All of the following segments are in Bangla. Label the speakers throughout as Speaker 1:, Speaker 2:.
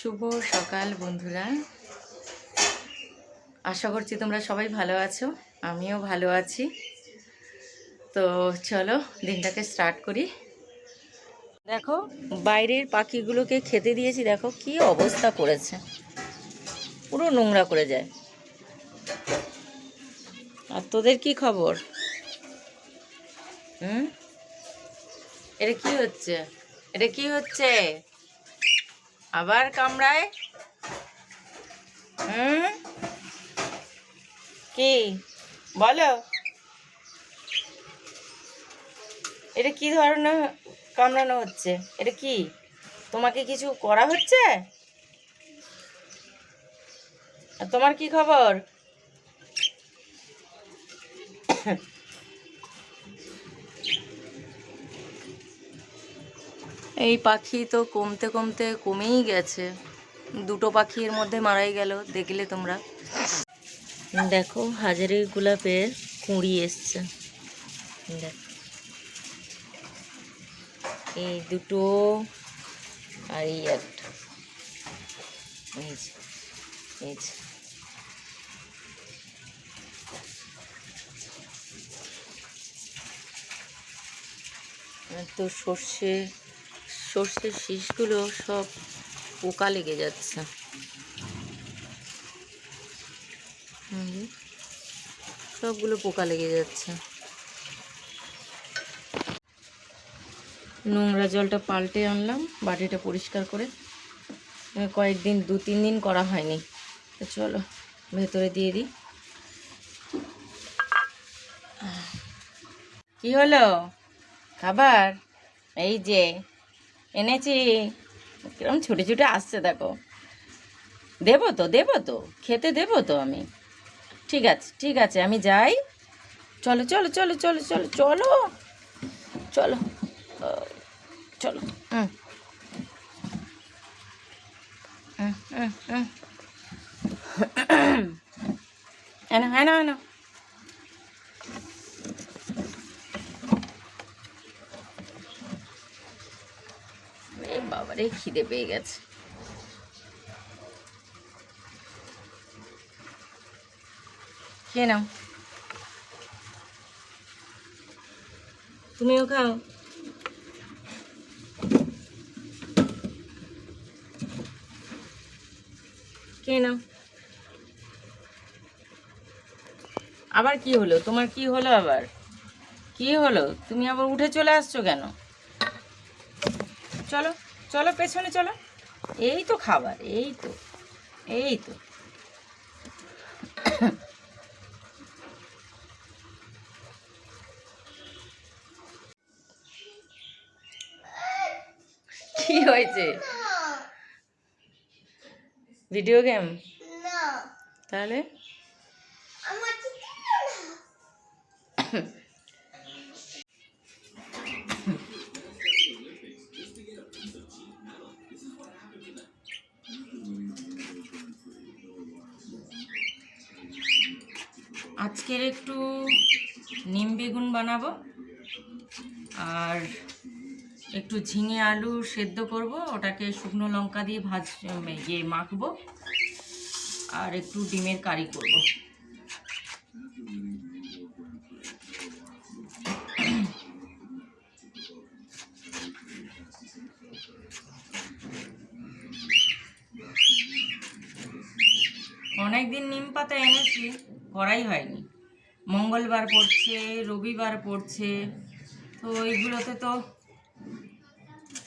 Speaker 1: শুভ সকাল বন্ধুরা, আশা করছি তোমরা সবাই ভালো আছো। আমিও ভালো আছি। তো চলো দিনটাকে স্টার্ট করি। দেখো বাইরের পাখিগুলোকে খেতে দিয়েছি, দেখো কি অবস্থা করেছে, পুরো নোংরা করে যায়। আর তোদের কি খবর? এটা কি হচ্ছে? এটা কি হচ্ছে? আবার কামড়ায়? কি বলো, এটা কি ধরনের কামড়ানো হচ্ছে? এটা কি তোমাকে কিছু করা হচ্ছে? আর তোমার কি খবর? এই পাখি তো কমতে কমতে কমেই গেছে। দুটো পাখি এর মধ্যে মারাই গেল, দেখলে তোমরা। দেখো হাজারি গোলাপের কুঁড়ি এসছে, দেখো এই দুটো আর এই একটা, এই যে এই যে। তো সর্ষের শীষগুলো সব পোকা লেগে যাচ্ছে। সবগুলো পোকা লেগে যাচ্ছে। নোংরা জলটা পাল্টে আনলাম, বাটিটা পরিষ্কার করে। কয়েকদিন 2-3 দিন করা হয়নি, তো চলো ভেতরে দিয়ে দিই। কি হলো? খাবার এই যে এনেছি, কিরম ছুটে ছুটে আসছে দেখো। দেবো তো খেতে দেবো তো আমি। ঠিক আছে ঠিক আছে, আমি যাই। চলো চলো চলো চলো চলো চলো চলো চলো। এনো এনো এনো। এই বাবারে খিদে পেয়ে গেছে। খেয়ে নাও, তুমিও খাও। খেয়ে নাও। আবার কি হলো তোমার? কি হলো আবার? কি হলো? তুমি আবার উঠে চলে আসছো কেন? চলো চলো পেছনে চলো। এই তো খাবার, এই তো এই তো। কি হয়েছে? Video game? তাহলে আজকের একটু নিম বেগুন বানাবো, আর একটু ঝিঙে আলু সেদ্ধ করব, ওটাকে শুকনো লঙ্কা দিয়ে মাখবো, আর একটু ডিমের কারি করব। অনেকদিন নিম পাতা এনেছি, করাই হয়নি। মঙ্গলবার পড়ছে, রবিবার পড়ছে, তো এইগুলোতে তো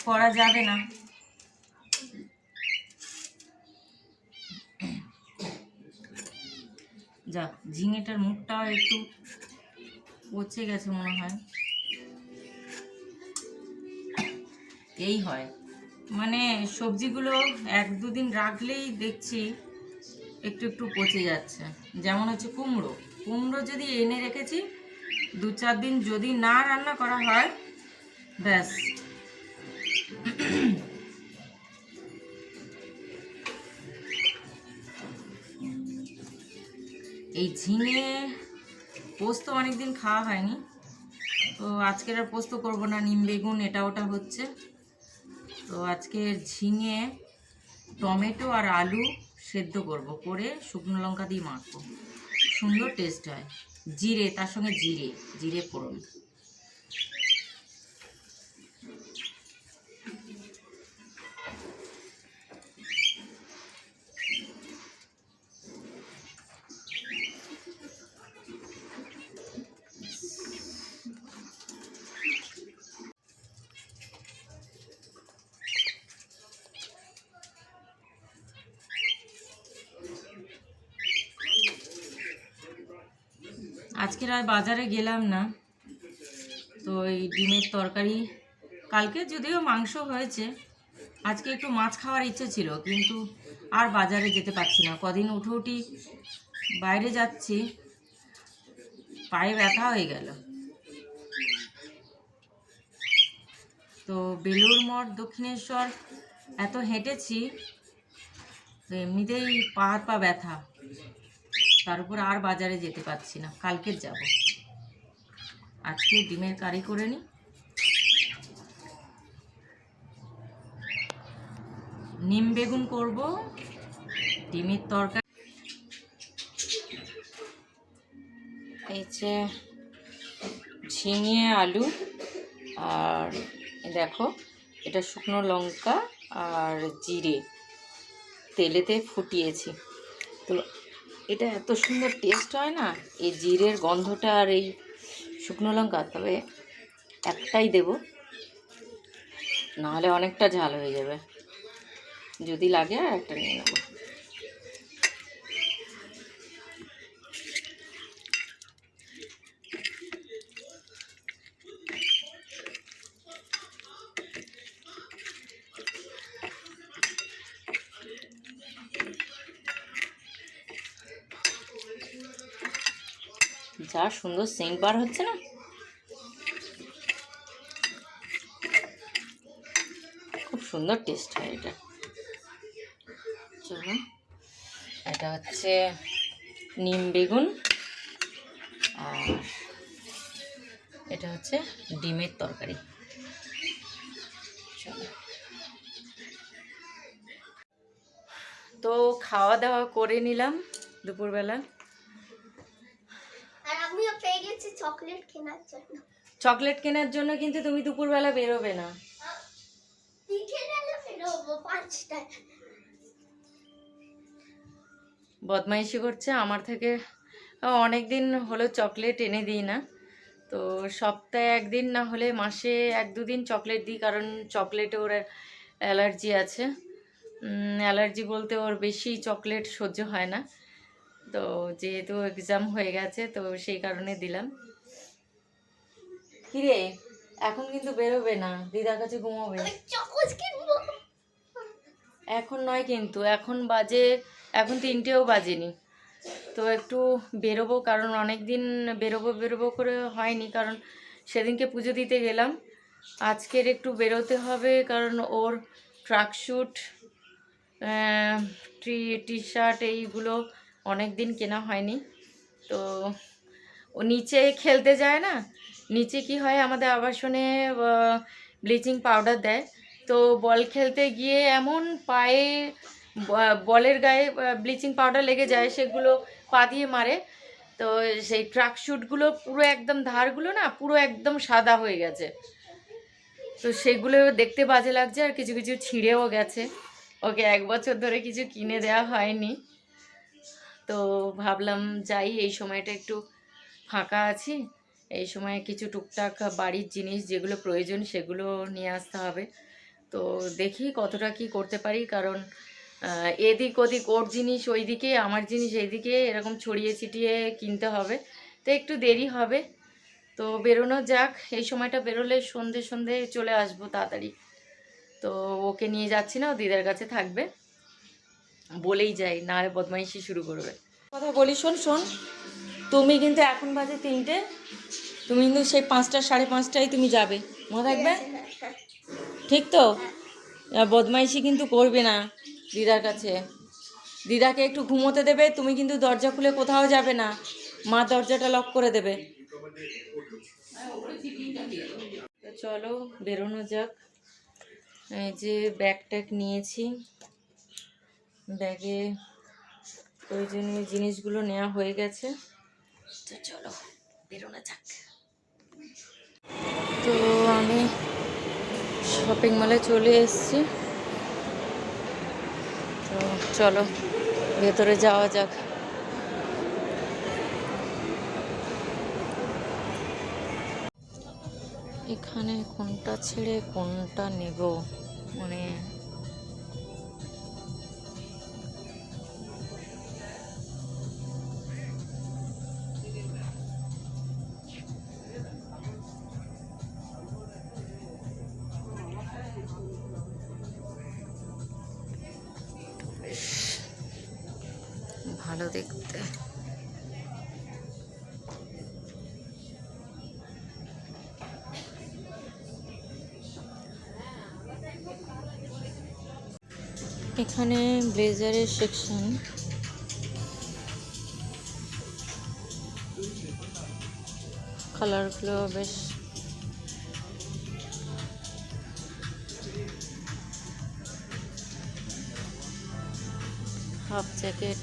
Speaker 1: করা যাবে না। যা, ঝিঙেটার মুখটাও একটু পচে গেছে মনে হয়। এই হয়, মানে সবজিগুলো 1-2 দিন রাখলেই দেখছি একটু একটু পচে যাচ্ছে। যেমন হচ্ছে কুমড়ো, যদি এনে রেখেছি 2-4 দিন যদি না রান্না করা হয়, ব্যাস এই ঝিঙে পোস্ত অনেকদিন খাওয়া হয়নি, তো আজকের আর পোস্ত করবো না। নিম বেগুন এটা ওটা হচ্ছে, তো আজকে ঝিঙে টমেটো আর আলু সেদ্ধ করব, করে শুকনো লঙ্কা দিয়ে মাখবো, সুন্দর টেস্ট হয়। জিরে, তার সঙ্গে জিরে জিরে ফোড়ন। আজকের আর বাজারে গেলাম না, তো এই ডিমের তরকারি, কালকে যদিও মাংস হয়েছে, আজকে একটু মাছ খাওয়ার ইচ্ছে ছিল, কিন্তু আর বাজারে যেতে পারছি না। কদিন উঠোউঠি বাইরে যাচ্ছি, পায়ে ব্যথা হয়ে গেল। তো বেলুড় মঠ, দক্ষিণেশ্বর এত হেঁটেছি, তো এমনিতেই পা হাত পা ব্যথা, তার উপর আর বাজারে যেতে পারছি না। কালকে যাব। আজকে ডিমের কারি করে নিই। নিম বেগুন করব, ডিমের তরকারি। এই যে ঝিঙে আলু, আর দেখো এটা শুকনো লঙ্কা আর জিরে তেলেতে ফুটিয়েছি। তো এটা এত সুন্দর টেস্ট হয় না, এই জিরের গন্ধটা আর এই শুকনো লঙ্কা। তবে একটাই দেব, নাহলে অনেকটা ঝাল হয়ে যাবে। যদি লাগে আর একটা নিয়ে নেব। যা সুন্দর সেন্ট বার হচ্ছে না, খুব সুন্দর টেস্ট হয় এটা। চলো, এটা হচ্ছে নিম বেগুন, আর এটা হচ্ছে ডিমের তরকারি। চলো, তো খাওয়া দাওয়া করে নিলাম দুপুরবেলা।
Speaker 2: আর আমিও পেয়ে গেছি চকলেট কেনার জন্য।
Speaker 1: চকলেট কেনার জন্য কিন্তু তুমি দুপুরবেলা বেরোবে না।
Speaker 2: বিকেলবেলা বেরোবো 5টায়।
Speaker 1: বদমাইশি করছে আমার থেকে। অনেক দিন হলো চকলেট এনে দিই না, তো সপ্তাহে একদিন না হলে মাসে 1-2 দিন চকলেট দিই, কারণ চকলেটে ওর অ্যালার্জি আছে। অ্যালার্জি বলতে ওর বেশি চকলেট সহ্য হয় না, তো যেহেতু এক্সাম হয়ে গেছে তো সেই কারণে দিলাম। কিরে, এখন কিন্তু বেরোবে না, দিদার কাছে ঘুমোবে।
Speaker 2: চকোস কিনবো।
Speaker 1: এখন নয় কিন্তু, এখন বাজে, এখন 3টেও বাজেনি। তো একটু বেরোবো, কারণ অনেক দিন বেরোবো করে হয়নি, কারণ সেদিনকে পুজো দিতে গেলাম। আজকের একটু বেরোতে হবে, কারণ ওর ট্রাকস্যুট, টি শার্ট এইগুলো অনেক দিন কেনা হয়নি। তো ও নিচে খেলতে যায় না, নিচে কি হয় আমাদের আবাসনে ব্লিচিং পাউডার দেয়, তো বল খেলতে গিয়ে এমন পায়ে বলের গায়ে ব্লিচিং পাউডার লেগে যায়, সেগুলো পা দিয়ে মারে। তো সেই ট্রাকস্যুটগুলো পুরো একদম ধারগুলো না পুরো একদম সাদা হয়ে গেছে, তো সেগুলো দেখতে বাজে লাগছে, আর কিছু কিছু ছিঁড়েও গেছে। ওকে 1 বছর ধরে কিছু কিনে দেওয়া হয়নি, তো ভাবলাম যাই, এই সময়টা একটু ফাঁকা আছি, এই সময় কিছু টুকটাক বাড়ির জিনিস যেগুলো প্রয়োজন সেগুলো নিয়ে আসতে হবে। তো দেখি কতটা কি করতে পারি, কারণ এদিক ওদিক ওর জিনিস ওইদিকে, আমার জিনিস এইদিকে, এরকম ছড়িয়ে ছিটিয়ে কিনতে হবে, তো একটু দেরি হবে। তো বেরোনো যাক, এই সময়টা বেরোলে সন্ধে সন্ধে চলে আসবো তাড়াতাড়ি। তো ওকে নিয়ে যাচ্ছি না, ও দিদার কাছে থাকবে, বলেই যাই, নাহলে বদমাইশি শুরু করবে। কথা বলি, শোন শোন, তুমি কিন্তু এখন বাজে 3টে, তুমি কিন্তু সেই 5টা 5:30টায় তুমি যাবে, মনে থাকবে? ঠিক তো? বদমাইশি কিন্তু করবে না দিদার কাছে, দিদাকে একটু ঘুমোতে দেবে, তুমি কিন্তু দরজা খুলে কোথাও যাবে না, মা দরজাটা লক করে দেবে। তো চলো বেরোনো যাক। এই যে ব্যাগ ট্যাগ নিয়েছি, ব্যাগে প্রয়োজনীয় জিনিসগুলো নেওয়া হয়ে গেছে, তো চলো বেরোনো যাক। তো আমি শপিং মলে চলে এসেছি, তো চলো ভেতরে যাওয়া যাক। এখানে কোনটা ছেড়ে কোনটা নেব মানে বেশ ভালো দেখতে। এখানে ব্লেজারের সেকশন, কালারগুলো বেশ হাফ জ্যাকেট,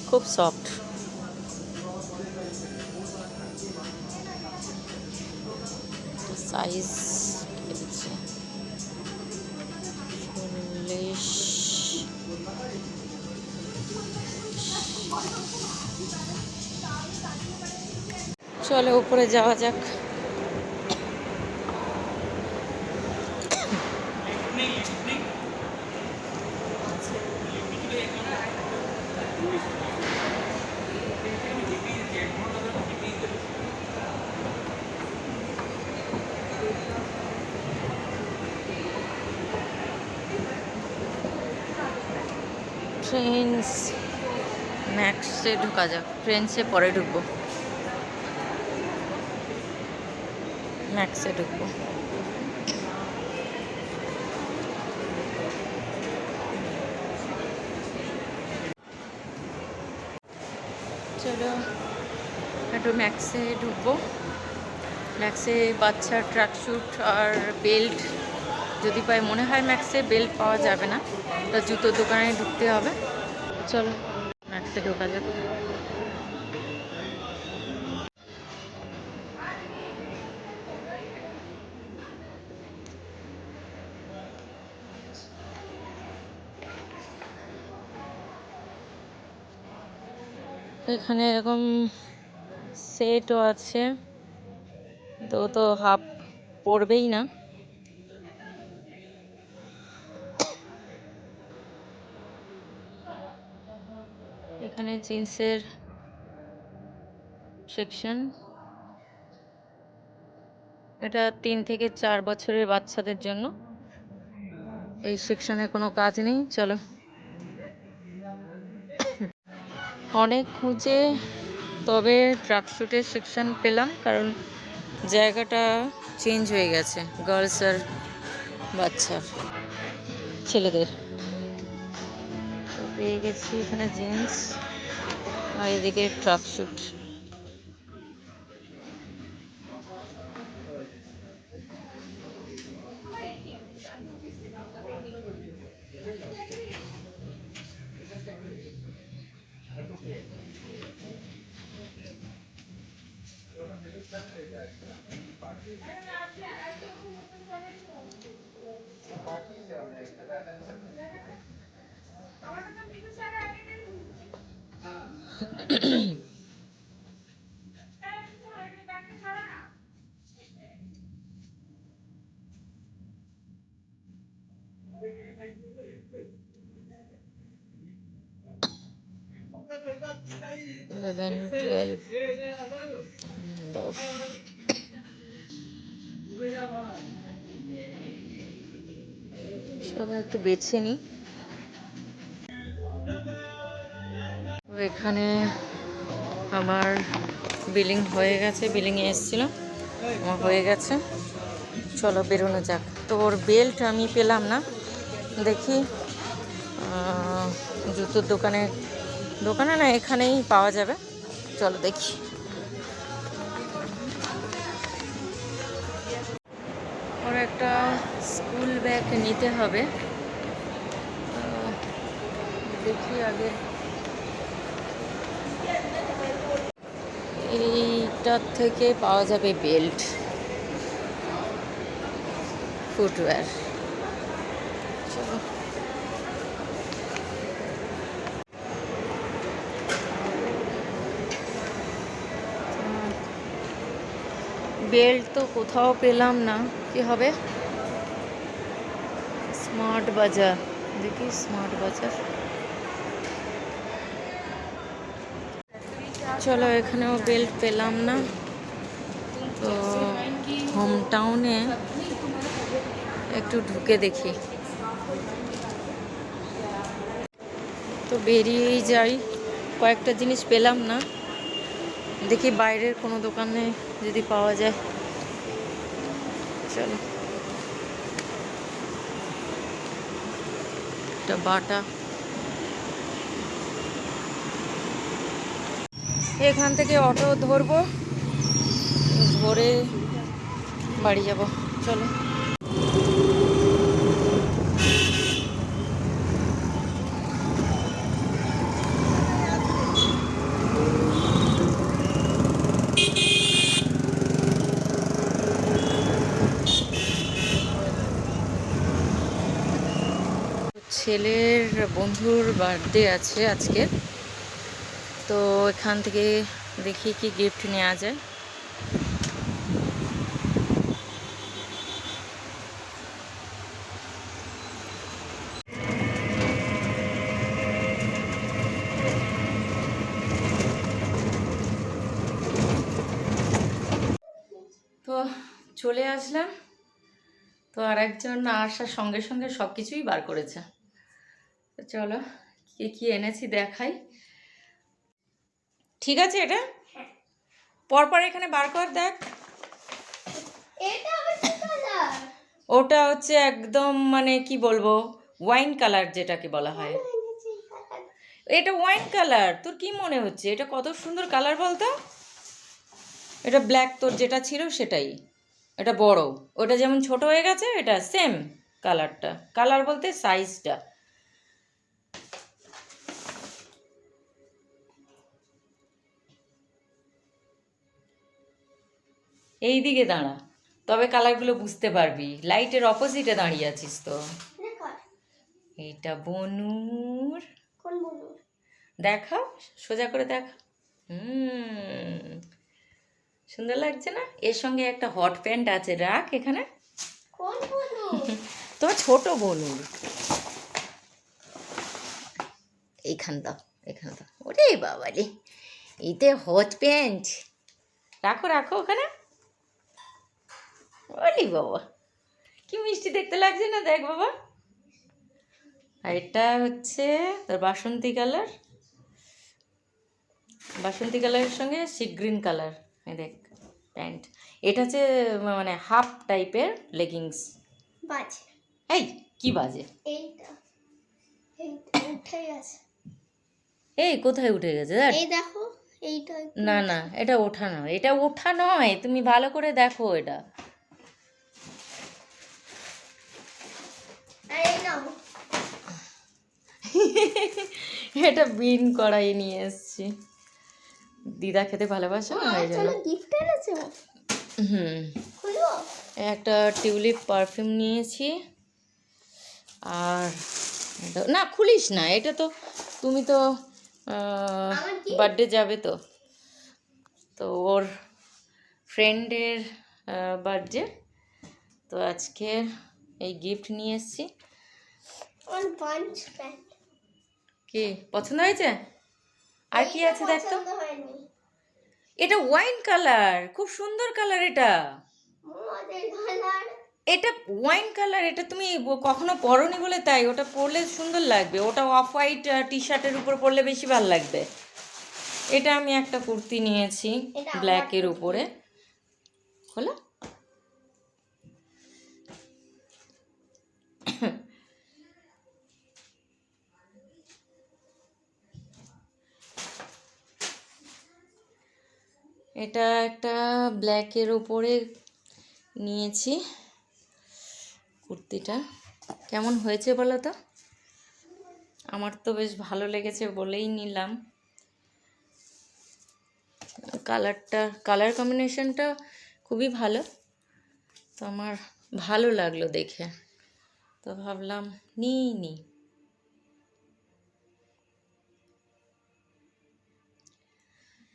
Speaker 1: খুব সফট। সাইজ 40। চলো উপরে যাওয়া যাক। ট্রেন্ডস ম্যাক্সে ঢোকা যাক, ট্রেন্ডসে পরে ঢুকবো, ম্যাক্সে ঢুকবো। চলো একটু ম্যাক্সে ঢুকবো। ম্যাক্সে বাচ্চার ট্র্যাকস্যুট আর বেল্ট যদি পাই, মনে হয় ম্যাক্সে বেল্ট পাওয়া যাবে না, তা জুতোর দোকানে ঢুকতে হবে। চলো ম্যাক্সে ঢোকা যাক। এখানে এরকম সেটও আছে, তো তো হাফ পড়বেই না। এখানে জিন্সের সেকশন, এটা 3 থেকে 4 বছরের বাচ্চাদের জন্য। এই সেকশনে কোনো কাজ নেই। চলো অনেক খুঁজে তবে ট্রাকস্যুটের সেকশন পেলাম, কারণ জায়গাটা চেঞ্জ হয়ে গেছে গার্লস আর বাচ্চার ছেলেদের। তো পেয়ে গেছি এখানে জিন্স আর এদিকে ট্রাকস্যুট। চলো একটু বেছে নিই। তো এখানে আমার বিলিং হয়ে গেছে, বিলিংয়ে এসেছিলাম, আমার হয়ে গেছে। চলো বেরোনো যাক। তো ওর বেল্ট আমি পেলাম না, দেখি জুতোর দোকানে, দোকানে না এখানেই পাওয়া যাবে। চলো দেখি। ওর একটা স্কুল ব্যাগ নিতে হবে, দেখি আগে। এইটার থেকে পাওয়া যাবে বেল্ট, ফুটওয়্যার। চলো বেল্ট তো কোথাও পেলাম না, কি হবে? স্মার্ট বাজার, দেখি স্মার্ট বাজার। চলো এখানেও বেল্ট পেলাম না, তো হোম টাউনে একটু ঢুকে দেখি। তো বেরিয়েই যাই, কয়েকটা জিনিস পেলাম না, দেখি বাইরের কোনো দোকানে যদি পাওয়া যায়। চলো একটা বাটা, এখান থেকে অটো ধরবো, ধরে বাড়ি যাব। চলো ছেলের বন্ধুর বার্থডে আছে আজকে, তো এখান থেকে দেখি কি গিফট নেওয়া যায়। তো চলে আসলাম, তো আর একজন আসার সঙ্গে সঙ্গে সব কিছুই বার করেছে। তো চলো কি কি এনেছি দেখাই। ঠিক আছে, এটা পরপর এখানে বার কর, দেখ।
Speaker 2: এটা আবার কি কালার?
Speaker 1: ওটা হচ্ছে একদম মানে কি বলবো, ওয়াইন কালার যেটাকে বলা হয়। এটা ওয়াইন কালার, তোর কি মনে হচ্ছে এটা কত সুন্দর কালার বলতো? এটা ব্ল্যাক, তোর যেটা ছিল সেটাই, এটা বড়, ওটা যেমন ছোট হয়ে গেছে, এটা সেম কালারটা, কালার বলতে সাইজটা। এই দিকে দাঁড়া, তবে কালারগুলো বুঝতে পারবি, লাইটের অপোজিটে দাঁড়িয়ে আছিস তো। এইটা বনুর,
Speaker 2: কোন বলুন?
Speaker 1: দেখাও, সোজা করে দেখা। সুন্দর লাগছে না? এর সঙ্গে একটা হট প্যান্ট আছে, রাখ এখানে।
Speaker 2: কোন বলুন?
Speaker 1: তোমার ছোট বনুর, এইখানটা, এখানটা। ওরে বাবা রে, এইতে হট প্যান্ট, রাখো রাখো ওখানে। ওরে বাবা, কি মিষ্টি দেখতে লাগছে না, দেখ বাবা। আর এটা হচ্ছে তোর বাসন্তী কালার, বাসন্তী কালারের সঙ্গে সি গ্রিন কালার, এই দেখ প্যান্ট। এটা হচ্ছে মানে হাফ টাইপের লেগিংস।
Speaker 2: বাজে।
Speaker 1: এই কি বাজে?
Speaker 2: এইটা এইটা উঠে গেছে।
Speaker 1: এই কোথায় উঠে গেছে দেখ।
Speaker 2: এই দেখো, এইটা
Speaker 1: না না, এটা ওঠা নয়, এটা ওঠা নয়, তুমি ভালো করে দেখো এটা।
Speaker 2: এই নাও।
Speaker 1: এটা বিন কড়াই নিয়ে এসেছি, দিদা খেতে ভালোবাসে না, এই জন্য।
Speaker 2: চলো গিফট এনেছো।
Speaker 1: হুম,
Speaker 2: খুলো।
Speaker 1: একটা টিউলিপ পারফিউম নিয়েছি। আর না খুলিস না, এটা তো তুমি তো বার্থডে যাবে তো, তো ওর ফ্রেন্ডের বার্থডে, তো আজকে এই গিফট নিয়ে এসেছি।
Speaker 2: আমার বাঞ্চ প্যান্ট
Speaker 1: কি পছন্দ হয়েছে? আর কি আছে দেখ তো।
Speaker 2: পছন্দ হয়নি।
Speaker 1: এটা ওয়াইন কালার, খুব সুন্দর কালার এটা।
Speaker 2: আমাদের গাল
Speaker 1: এটা ওয়াইন কালার, এটা তুমি কখনো পরনি বলে তাই, ওটা পরলে সুন্দর লাগবে, ওটা অফ হোয়াইট টি শার্টের উপর পরলে বেশি ভালো লাগবে। এটা আমি একটা কুর্তি নিয়েছি
Speaker 2: এটা আমার
Speaker 1: ব্ল্যাকের
Speaker 2: কুর্তি।
Speaker 1: উপরে, হলো। এটা একটা ব্ল্যাকের উপরে নিয়েছি কুর্তিটা। কেমন হয়েছে বলো তো? আমার তো বেশ ভালো লেগেছে বলেই নিলাম। কালার কম্বিনেশনটা খুবই ভালো, তো আমার ভালো লাগলো দেখে, তো ভাবলাম নিই।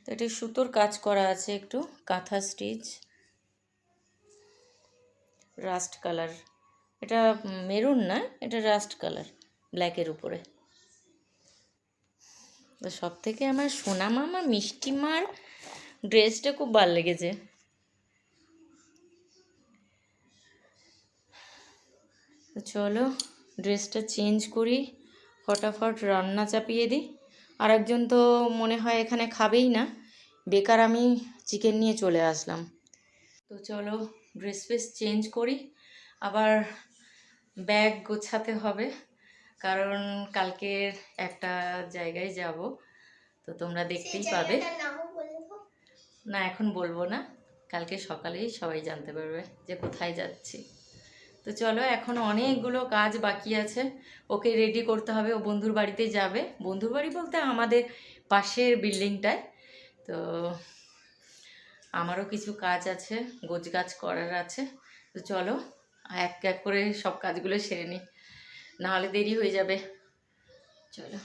Speaker 1: তো এটা সুতোর কাজ করা আছে, একটু কাঁথা স্টিচ, রাস্ট কালার। এটা মেরুন না, এটা রাস্ট কালার ব্ল্যাকের উপরে। তো সব থেকে আমার সোনা মামা মিষ্টি মার ড্রেসটা খুব ভালো লেগেছে। তো চলো ড্রেসটা চেঞ্জ করি, ফটাফট রান্না চাপিয়ে দিই। আরেকজন তো মনে হয় এখানে খাবেই না, বেকার আমি চিকেন নিয়ে চলে আসলাম। তো চলো ড্রেস ফ্রেস চেঞ্জ করি, আবার ব্যাগ গোছাতে হবে, কারণ কালকের একটা জায়গায় যাব, তো তোমরা দেখতেই পাবে।
Speaker 2: জায়গাটার নামও বলে দাও।
Speaker 1: না এখন বলবো না, কালকে সকালেই সবাই জানতে পারবে যে কোথায় যাচ্ছি। তো চলো, এখন অনেকগুলো কাজ বাকি আছে, ওকে রেডি করতে হবে, ও বন্ধুর বাড়িতে যাবে। বন্ধুর বাড়ি বলতে আমাদের পাশের বিল্ডিংটায়। তো আমারও কিছু কাজ আছে, গোছগাছ করার আছে। তো চলো এক এক করে সব কাজগুলো সেরে নিই, নাহলে দেরি হয়ে যাবে। চলো।